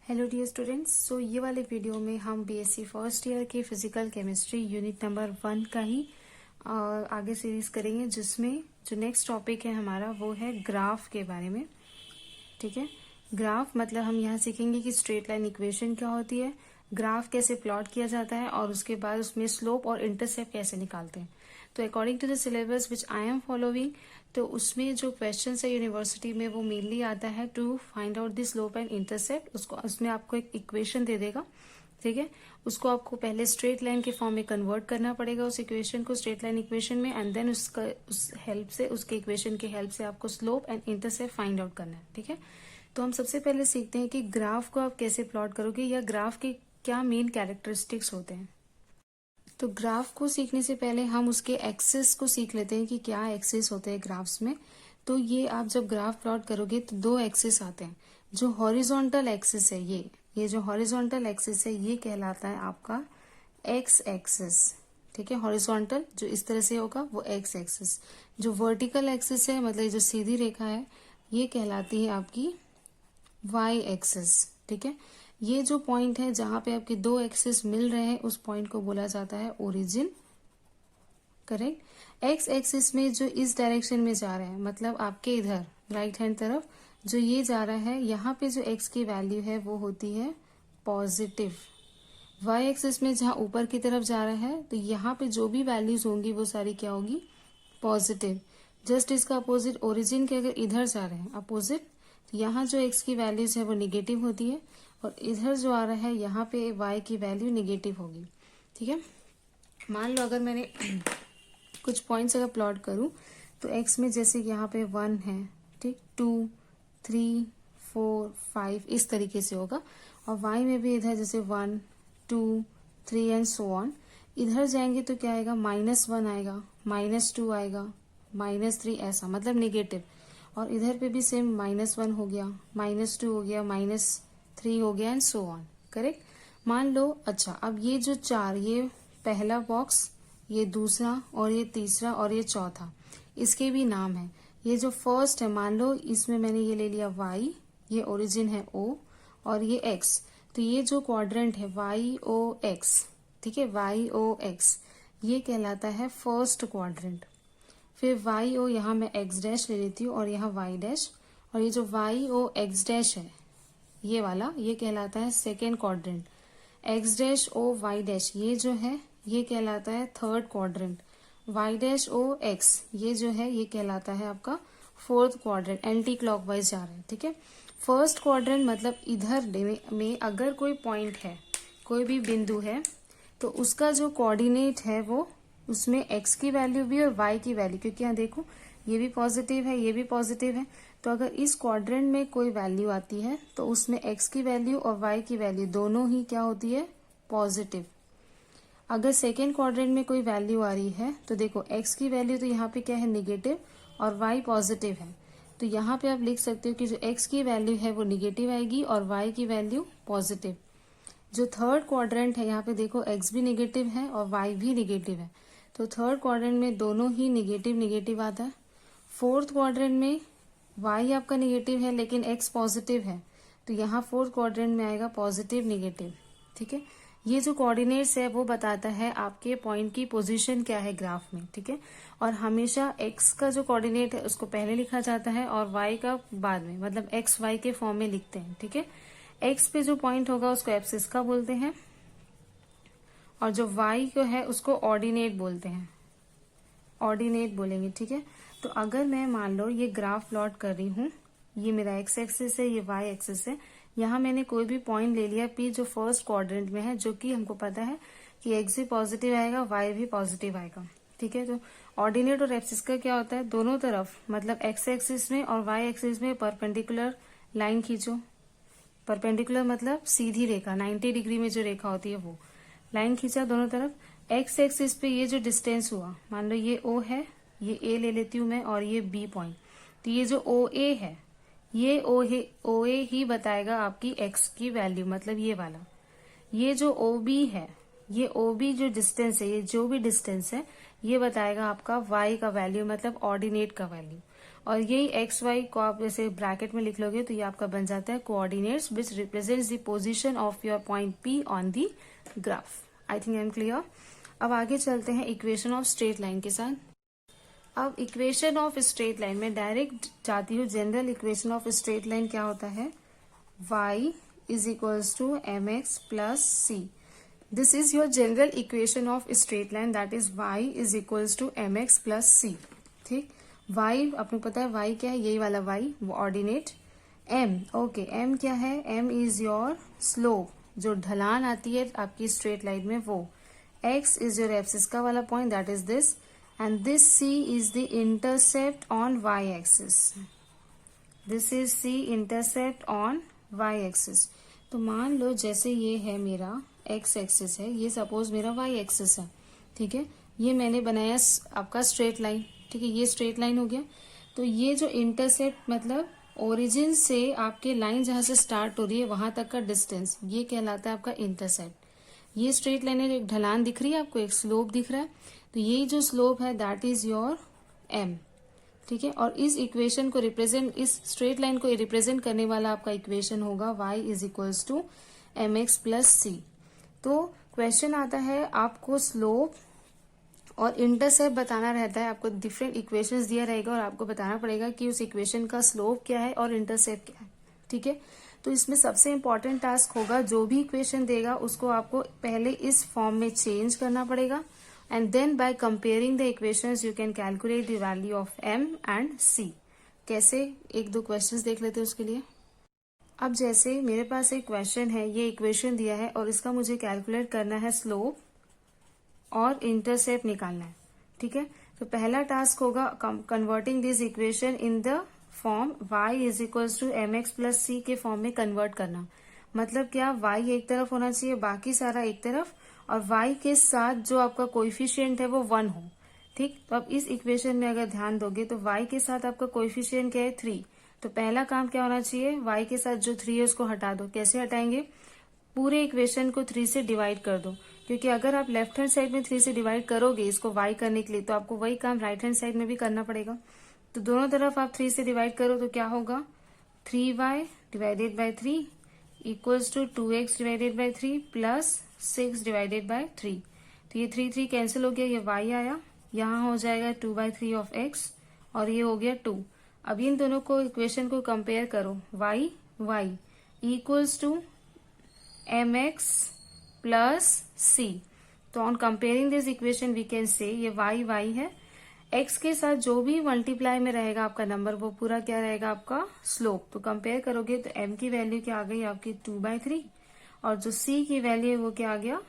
Hello dear students. सो ये वाले video में हम बीएससी फर्स्ट ईयर के फिजिकल केमिस्ट्री यूनिट नंबर 1 का ही आगे सीरीज करेंगे, जिसमें जो नेक्स्ट टॉपिक है हमारा वो है ग्राफ के बारे में। ठीक है, ग्राफ मतलब हम यहाँ सीखेंगे कि स्ट्रेट लाइन इक्वेशन क्या होती है, ग्राफ कैसे प्लॉट किया जाता है और उसके बाद उसमें स्लोप और इंटरसेप्ट कैसे निकालते हैं। तो according to the syllabus which I am following, तो उसमें जो क्वेश्चन है यूनिवर्सिटी में वो मेनली आता है to find out the slope and intercept. उसमें आपको एक इक्वेशन दे देगा, ठीक है। उसको आपको पहले स्ट्रेट लाइन के फॉर्म में कन्वर्ट करना पड़ेगा, उस इक्वेशन को स्ट्रेट लाइन इक्वेशन में, एंड देन उस हेल्प से, उसके इक्वेशन के हेल्प से आपको slope and intercept find out करना है। ठीक है, तो हम सबसे पहले सीखते हैं कि ग्राफ को आप कैसे प्लॉट करोगे या ग्राफ के क्या मेन कैरेक्टरिस्टिक्स होते हैं। तो ग्राफ को सीखने से पहले हम उसके एक्सिस को सीख लेते हैं कि क्या एक्सिस होते हैं ग्राफ्स में। तो ये आप जब ग्राफ प्लॉट करोगे तो दो एक्सिस आते हैं। जो हॉरिजॉन्टल एक्सिस है, ये जो हॉरिजॉन्टल एक्सिस है ये कहलाता है आपका एक्स एक्सिस। ठीक है, हॉरिजॉन्टल जो इस तरह से होगा वो एक्स एक्सिस। जो वर्टिकल एक्सिस है, मतलब जो सीधी रेखा है, ये कहलाती है आपकी वाई एक्सिस। ठीक है, ये जो पॉइंट है जहां पे आपके दो एक्सिस मिल रहे हैं उस पॉइंट को बोला जाता है ओरिजिन। करेक्ट। एक्स एक्सिस में जो इस डायरेक्शन में जा रहा है, मतलब आपके इधर राइट हैंड तरफ जो ये जा रहा है, यहाँ पे जो एक्स की वैल्यू है वो होती है पॉजिटिव। वाई एक्सिस में जहां ऊपर की तरफ जा रहा है तो यहाँ पे जो भी वैल्यूज होंगी वो सारी क्या होगी, पॉजिटिव। जस्ट इसका अपोजिट ओरिजिन के अगर इधर जा रहे हैं अपोजिट, यहाँ जो एक्स की वैल्यूज है वो निगेटिव होती है, और इधर जो आ रहा है यहाँ पे वाई की वैल्यू निगेटिव होगी। ठीक है, मान लो अगर मैंने कुछ पॉइंट्स अगर प्लॉट करूं तो एक्स में जैसे यहाँ पे 1 है, ठीक, 2, 3, 4, 5 इस तरीके से होगा, और वाई में भी इधर जैसे 1, 2, 3 एंड सो ऑन। इधर जाएंगे तो क्या आएगा, -1 आएगा, -2 आएगा, -3, ऐसा मतलब निगेटिव। और इधर पे भी सेम -1 हो गया, -2 हो गया, -3 हो गया एंड सो ऑन। करेक्ट। मान लो अच्छा, अब ये जो चार, ये पहला बॉक्स, ये दूसरा और ये तीसरा और ये चौथा, इसके भी नाम है। ये जो फर्स्ट है, मान लो इसमें मैंने ये ले लिया y, ये ओरिजिन है o और ये x, तो ये जो क्वाड्रेंट है YOX, ठीक है, YOX, ये कहलाता है फर्स्ट क्वाड्रेंट। फिर YO यहाँ मैं x डैश ले लेती हूँ और यहाँ y डैश, और ये जो YOX डैश है ये वाला, ये कहलाता है second quadrant. x dash O y dash ये जो है ये कहलाता है third quadrant. y dash O x ये जो है ये कहलाता है आपका फोर्थ क्वाड्रेंट। एंटी क्लॉकवाइज जा रहे हैं। ठीक है, फर्स्ट क्वाड्रेंट मतलब इधर में अगर कोई पॉइंट है, कोई भी बिंदु है, तो उसका जो कोऑर्डिनेट है वो उसमें x की वैल्यू भी और y की वैल्यू, क्योंकि यहाँ देखो ये भी पॉजिटिव है ये भी पॉजिटिव है, तो अगर इस क्वाड्रेंट में कोई वैल्यू आती है तो उसमें x की वैल्यू और y की वैल्यू दोनों ही क्या होती है, पॉजिटिव। अगर सेकेंड क्वाड्रेंट में कोई वैल्यू आ रही है तो देखो x की वैल्यू तो यहाँ पे क्या है, निगेटिव, और y पॉजिटिव है, तो यहाँ पे आप लिख सकते हो कि जो x की वैल्यू है वो निगेटिव आएगी और y की वैल्यू पॉजिटिव। जो थर्ड क्वाड्रेंट है यहाँ पे देखो x भी निगेटिव है और y भी निगेटिव है, तो थर्ड क्वाड्रेंट में दोनों ही निगेटिव निगेटिव आता है। फोर्थ क्वाड्रेंट में y आपका निगेटिव है लेकिन x पॉजिटिव है, तो यहाँ फोर्थ क्वाड्रेंट में आएगा पॉजिटिव निगेटिव। ठीक है, ये जो कोऑर्डिनेट्स है वो बताता है आपके पॉइंट की पोजीशन क्या है ग्राफ में। ठीक है, और हमेशा x का जो कोऑर्डिनेट है उसको पहले लिखा जाता है और y का बाद में, मतलब x y के फॉर्म में लिखते हैं। ठीक है, x पे जो पॉइंट होगा उसको एब्सिस का बोलते हैं, और जो y को है उसको ऑर्डिनेट बोलते हैं, ऑर्डिनेट बोलेंगे। ठीक है, तो अगर मैं मान लो ये ग्राफ प्लॉट कर रही हूँ, ये मेरा x एक्सिस है, ये y एक्सिस है, यहाँ मैंने कोई भी पॉइंट ले लिया P जो फर्स्ट क्वाड्रेंट में है, जो कि हमको पता है कि x भी पॉजिटिव आएगा y भी पॉजिटिव आएगा। ठीक है, तो ऑर्डिनेट और एब्सिस का क्या होता है, दोनों तरफ मतलब x एक्सिस में और y एक्सिस में परपेंडिकुलर लाइन खींचो। परपेंडिकुलर मतलब सीधी रेखा, 90 डिग्री में जो रेखा होती है वो लाइन खींचा दोनों तरफ। एक्स एक्सिस पे ये जो डिस्टेंस हुआ, मान लो ये O है, ये A ले लेती हूँ मैं, और ये B पॉइंट, तो ये जो OA है ये OA ही बताएगा आपकी x की वैल्यू, मतलब ये वाला। ये जो OB है, ये OB जो डिस्टेंस है, ये जो भी डिस्टेंस है ये बताएगा आपका y का वैल्यू, मतलब ऑर्डिनेट का वैल्यू। और यही एक्स वाई को आप जैसे ब्रैकेट में लिख लोगे तो ये आपका बन जाता है coordinates which represents the position of your point P on the graph. I think I am clear. अब आगे चलते हैं इक्वेशन ऑफ स्ट्रेट लाइन के साथ। अब इक्वेशन ऑफ स्ट्रेट लाइन में डायरेक्ट जाती हूँ। General equation of straight line क्या होता है, y is equals to mx plus C. This is your general equation of straight line, that is y is equals to mx plus C. ठीक, y आपको पता है y क्या है, यही वाला y, वो ऑर्डिनेट। m, ओके, m क्या है, m इज योर स्लोप, जो ढलान आती है आपकी स्ट्रेट लाइन में वो। x इज योर एब्सिस का वाला point, that is this, and this C is the intercept on y-axis. This is C intercept on y-axis. तो मान लो जैसे ये है मेरा x एक्सिस है, ये सपोज मेरा y एक्सिस है, ठीक है। ये मैंने बनाया आपका स्ट्रेट लाइन, ठीक है, ये स्ट्रेट लाइन हो गया। तो ये जो इंटरसेप्ट मतलब ओरिजिन से आपके लाइन जहां से स्टार्ट हो रही है वहां तक का डिस्टेंस, ये कहलाता है आपका इंटरसेप्ट। ये स्ट्रेट लाइन है, एक ढलान दिख रही है आपको, एक स्लोप दिख रहा है, तो ये जो स्लोप है दैट इज योर m, ठीक है। और इस इक्वेशन को रिप्रेजेंट, इस स्ट्रेट लाइन को रिप्रेजेंट करने वाला आपका इक्वेशन होगा y is equals to mx plus C. तो क्वेश्चन आता है आपको स्लोप और इंटरसेप्ट बताना रहता है, आपको डिफरेंट इक्वेशंस दिया रहेगा और आपको बताना पड़ेगा कि उस इक्वेशन का स्लोप क्या है और इंटरसेप्ट क्या है, ठीक है। तो इसमें सबसे इंपॉर्टेंट टास्क होगा, जो भी इक्वेशन देगा उसको आपको पहले इस फॉर्म में चेंज करना पड़ेगा, and then by comparing the equations you can calculate the value of m and c। कैसे, एक दो क्वेश्चंस देख लेते हैं उसके लिए। अब जैसे मेरे पास एक क्वेश्चन है, ये इक्वेशन दिया है और इसका मुझे कैलकुलेट करना है स्लोप और इंटरसेप्ट निकालना है, ठीक है। तो पहला टास्क होगा converting this equation in the form y is equals to mx plus C के फॉर्म में कन्वर्ट करना। मतलब क्या, y एक तरफ होना चाहिए, बाकी सारा एक तरफ, और y के साथ जो आपका कोएफिशिएंट है वो 1 हो, ठीक। तो अब इस इक्वेशन में अगर ध्यान दोगे तो y के साथ आपका कोएफिशिएंट क्या है, 3। तो पहला काम क्या होना चाहिए, y के साथ जो 3 है उसको हटा दो। कैसे हटाएंगे, पूरे इक्वेशन को 3 से डिवाइड कर दो, क्योंकि अगर आप लेफ्ट हैंड साइड में 3 से डिवाइड करोगे इसको y करने के लिए, तो आपको वही काम राइट हैंड साइड में भी करना पड़ेगा। तो दोनों तरफ आप 3 से डिवाइड करो तो क्या होगा, 3y divided by 3 equals to 2x divided by 3 plus 6 divided by 3। तो ये 3 3 कैंसिल हो गया, ये y आया, यहाँ हो जाएगा 2/3 ऑफ x और ये हो गया 2। अब इन दोनों को इक्वेशन को कंपेयर करो, y equals to mx plus c। तो on comparing this equation we can say ये y है, x के साथ जो भी मल्टीप्लाई में रहेगा आपका नंबर वो पूरा क्या रहेगा, आपका स्लोप। तो कंपेयर करोगे तो m की वैल्यू क्या आ गई आपकी 2/3 और जो c की वैल्यू है वो क्या आ गया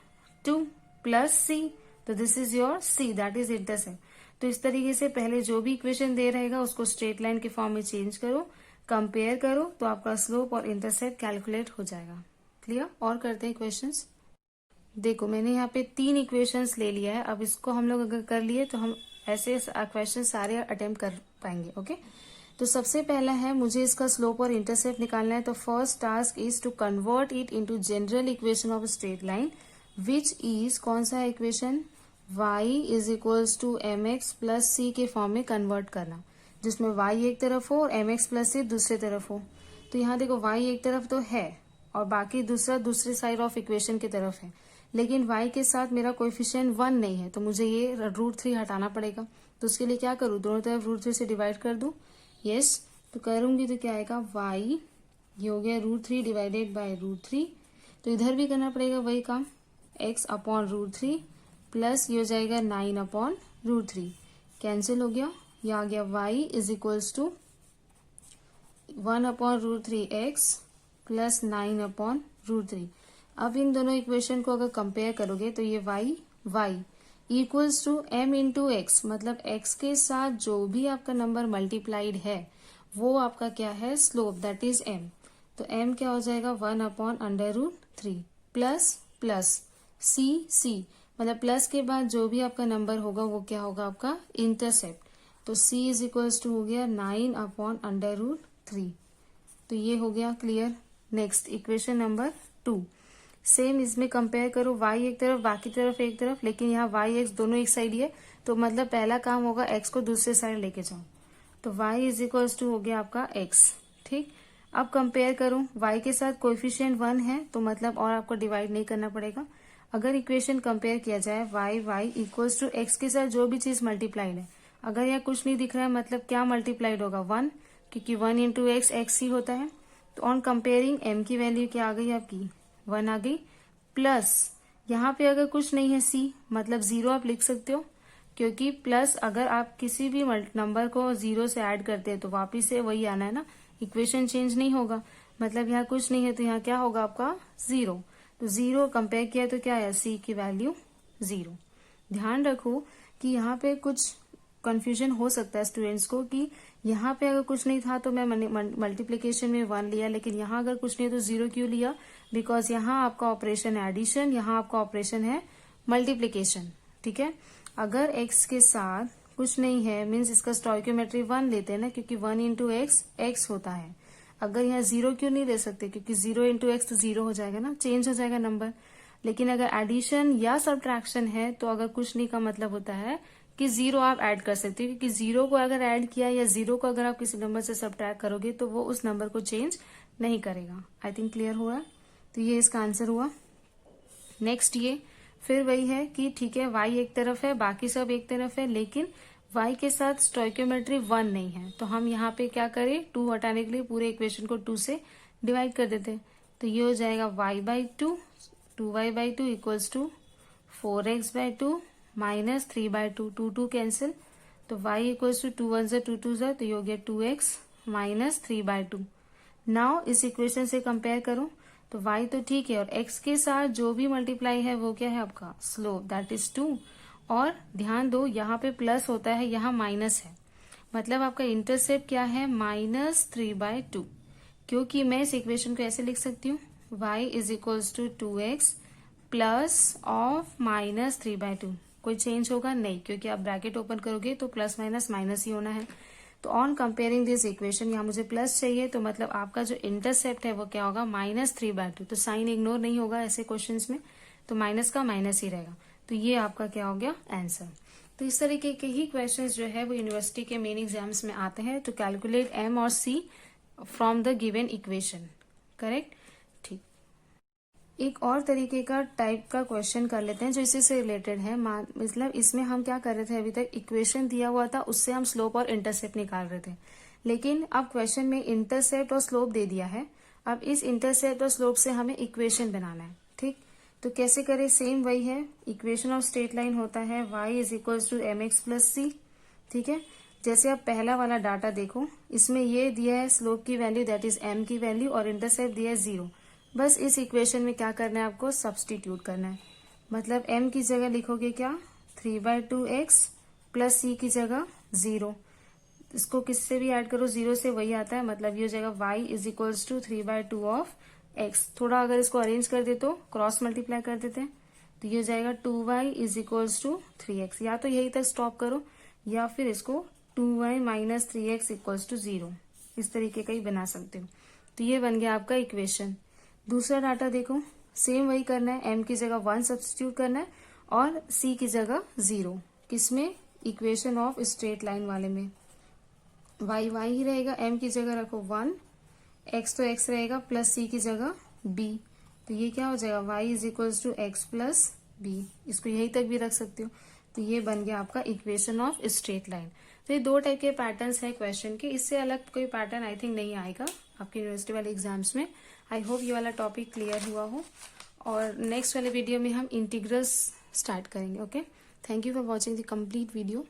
2 प्लस c। तो this is your c, that is intercept. तो इस तरीके से पहले जो भी इक्वेशन दे रहेगा उसको स्ट्रेट लाइन के फॉर्म में चेंज करो, कंपेयर करो, तो आपका स्लोप और इंटरसेप्ट कैलकुलेट हो जाएगा। क्लियर। और करते हैं क्वेश्चंस। देखो मैंने यहाँ पे 3 इक्वेशंस ले लिया है, अब इसको हम लोग अगर कर लिए तो हम ऐसे क्वेश्चन सारे अटेम्प्ट कर पाएंगे। ओके, तो सबसे पहला है मुझे इसका स्लोप और इंटरसेप्ट निकालना है। तो first task is to convert it into general equation of straight line which is, कौन सा equation, y is equals to mx plus C के फॉर्म में कन्वर्ट करना, जिसमें y एक तरफ हो और mx प्लस सी दूसरे तरफ हो। तो यहाँ देखो y एक तरफ तो है और बाकी दूसरे साइड ऑफ इक्वेशन की तरफ है, लेकिन y के साथ मेरा कोएफिशिएंट 1 नहीं है, तो मुझे ये √3 हटाना पड़ेगा। तो उसके लिए क्या करूँ, दोनों तरफ √3 से डिवाइड कर दूं। यस, तो करूंगी तो क्या आएगा, y ये हो गया √3 डिवाइडेड बाय √3। तो इधर भी करना पड़ेगा वही काम, x अपॉन √3 प्लस ये हो जाएगा 9 अपॉन √3, कैंसिल हो गया। ये आ गया y is equals to 1 upon √3x plus 9 upon √3। अब इन दोनों इक्वेशन को अगर कंपेयर करोगे तो ये y equals to m into x, मतलब x के साथ जो भी आपका नंबर मल्टीप्लाइड है वो आपका क्या है, स्लोप, दैट इज m। तो m क्या हो जाएगा 1 अपॉन √3 प्लस प्लस c, मतलब प्लस के बाद जो भी आपका नंबर होगा वो क्या होगा, आपका इंटरसेप्ट। तो c इज इक्वल्स टू हो गया 9 अपॉन √3। तो ये हो गया clear. Next equation number 2, same इसमें कंपेयर करो, y एक तरफ बाकी तरफ एक तरफ, लेकिन यहाँ y x दोनों एक साइड ही है, तो मतलब पहला काम होगा x को दूसरे साइड लेके जाओ। तो y इज इक्वल्स टू हो गया आपका x। ठीक, अब कंपेयर करूं y के साथ कोएफिशिएंट 1 है तो मतलब और आपको डिवाइड नहीं करना पड़ेगा। अगर इक्वेशन कंपेयर किया जाए y इक्वल्स टू x के साथ जो भी चीज मल्टीप्लाइड है, अगर यहाँ कुछ नहीं दिख रहा है मतलब क्या मल्टीप्लाइड होगा 1, क्योंकि 1 इंटू एक्स एक्स ही होता है। तो ऑन कंपेयरिंग m की वैल्यू क्या आ गई आपकी 1 आ गई, प्लस यहाँ पे अगर कुछ नहीं है c मतलब 0 आप लिख सकते हो, क्योंकि प्लस अगर आप किसी भी नंबर को 0 से ऐड करते हैं तो वापिस से वही आना है ना, इक्वेशन चेंज नहीं होगा। मतलब यहाँ कुछ नहीं है तो यहाँ क्या होगा आपका 0। तो 0 कंपेयर किया तो क्या है c की वैल्यू 0। ध्यान रखो कि यहाँ पे कुछ कंफ्यूजन हो सकता है स्टूडेंट्स को कि यहाँ पे अगर कुछ नहीं था तो मैं मल्टीप्लीकेशन में 1 लिया, लेकिन यहाँ अगर कुछ नहीं तो 0 क्यों लिया, बिकॉज यहाँ आपका ऑपरेशन है एडिशन, यहाँ आपका ऑपरेशन है मल्टीप्लीकेशन। ठीक है, अगर x के साथ कुछ नहीं है मीन्स इसका स्टोइकियोमेट्री 1 लेते हैं ना, क्योंकि 1 इंटू एक्स एक्स होता है। अगर यहाँ 0 क्यों नहीं ले सकते, क्योंकि 0 इंटू एक्स तो 0 हो जाएगा ना, चेंज हो जाएगा नंबर। लेकिन अगर एडिशन या सब्ट्रैक्शन है तो अगर कुछ नहीं का मतलब होता है कि 0 आप ऐड कर सकते हो, क्योंकि 0 को अगर ऐड किया या 0 को अगर आप किसी नंबर से सब्ट्रैक्ट करोगे तो वो उस नंबर को चेंज नहीं करेगा। आई थिंक क्लियर हुआ। तो ये इसका आंसर हुआ। नेक्स्ट ये फिर वही है कि ठीक है y एक तरफ है बाकी सब एक तरफ है, लेकिन y के साथ स्टोइकियोमेट्री 1 नहीं है, तो हम यहाँ पे क्या करें 2 हटाने के लिए पूरे इक्वेशन को 2 से डिवाइड कर देते हैं। तो ये हो जाएगा y/2, 2y/2 equals to 4x/2 minus 3/2, 2 cancel, तो y इक्वल्स टू 2 1 2 2 तो ये हो गया 2x माइनस 3/2। नाउ इस इक्वेशन से कंपेयर करो तो y तो ठीक है और x के साथ जो भी मल्टीप्लाई है वो क्या है आपका स्लोप, दैट इज 2। और ध्यान दो यहाँ पे प्लस होता है यहाँ माइनस है, मतलब आपका इंटरसेप्ट क्या है -3/2। क्योंकि मैं इस इक्वेशन को ऐसे लिख सकती हूँ y is equals to 2x plus of -3/2। कोई चेंज होगा नहीं, क्योंकि आप ब्रैकेट ओपन करोगे तो प्लस माइनस माइनस ही होना है। तो ऑन कंपेयरिंग दिस इक्वेशन यहाँ मुझे प्लस चाहिए, तो मतलब आपका जो इंटरसेप्ट है वो क्या होगा -3/2। तो साइन इग्नोर नहीं होगा ऐसे क्वेश्चंस में, तो माइनस का माइनस ही रहेगा। तो ये आपका क्या हो गया आंसर। तो इस तरीके के ही क्वेश्चंस जो है वो यूनिवर्सिटी के मेन एग्जाम्स में आते हैं। तो कैलकुलेट m और c from the given equation, correct. ठीक, एक और तरीके का टाइप का क्वेश्चन कर लेते हैं जो इसी से रिलेटेड है। मतलब इसमें हम क्या कर रहे थे, अभी तक इक्वेशन दिया हुआ था उससे हम स्लोप और इंटरसेप्ट निकाल रहे थे, लेकिन अब क्वेश्चन में इंटरसेप्ट और स्लोप दे दिया है। अब इस इंटरसेप्ट और स्लोप से हमें इक्वेशन बनाना है। ठीक, तो कैसे करें, सेम वही है, इक्वेशन ऑफ स्ट्रेट लाइन होता है y is equals to mx plus c। ठीक है, जैसे आप पहला वाला डाटा देखो, इसमें ये दिया है स्लोप की वैल्यू दैट इज m की वैल्यू और इंटरसेप्ट दिया है 0। बस इस इक्वेशन में क्या करना है आपको सब्सटीट्यूट करना है। मतलब m की जगह लिखोगे क्या 3/2x प्लस c की जगह 0। इसको किससे भी ऐड करो 0 से वही आता है, मतलब ये हो जाएगा y is equals to 3/2 of x। थोड़ा अगर इसको अरेंज कर दे तो क्रॉस मल्टीप्लाई कर देते हैं, तो ये हो जाएगा 2y is equals to 3x। या तो यही तक स्टॉप करो या फिर इसको 2y minus 3x equals to 0, इस तरीके का ही बना सकते हो। तो ये बन गया आपका इक्वेशन। दूसरा डाटा देखो, सेम वही करना है, m की जगह 1 सब्स्टिट्यूट करना है और c की जगह 0। किसमें, इक्वेशन ऑफ स्ट्रेट लाइन वाले में y ही रहेगा, m की जगह रखो 1, x तो x रहेगा प्लस c की जगह b। तो ये क्या हो जाएगा y is equals to x plus b, इसको यही तक भी रख सकते हो। तो ये बन गया आपका इक्वेशन ऑफ स्ट्रेट लाइन। तो ये 2 टाइप के पैटर्न्स है क्वेश्चन के, इससे अलग कोई पैटर्न आई थिंक नहीं आएगा आपके यूनिवर्सिटी वाले एग्जाम्स में। आई होप ये वाला टॉपिक क्लियर हुआ हो, और नेक्स्ट वाले वीडियो में हम इंटीग्रल्स स्टार्ट करेंगे। Okay, thank you for watching the complete video.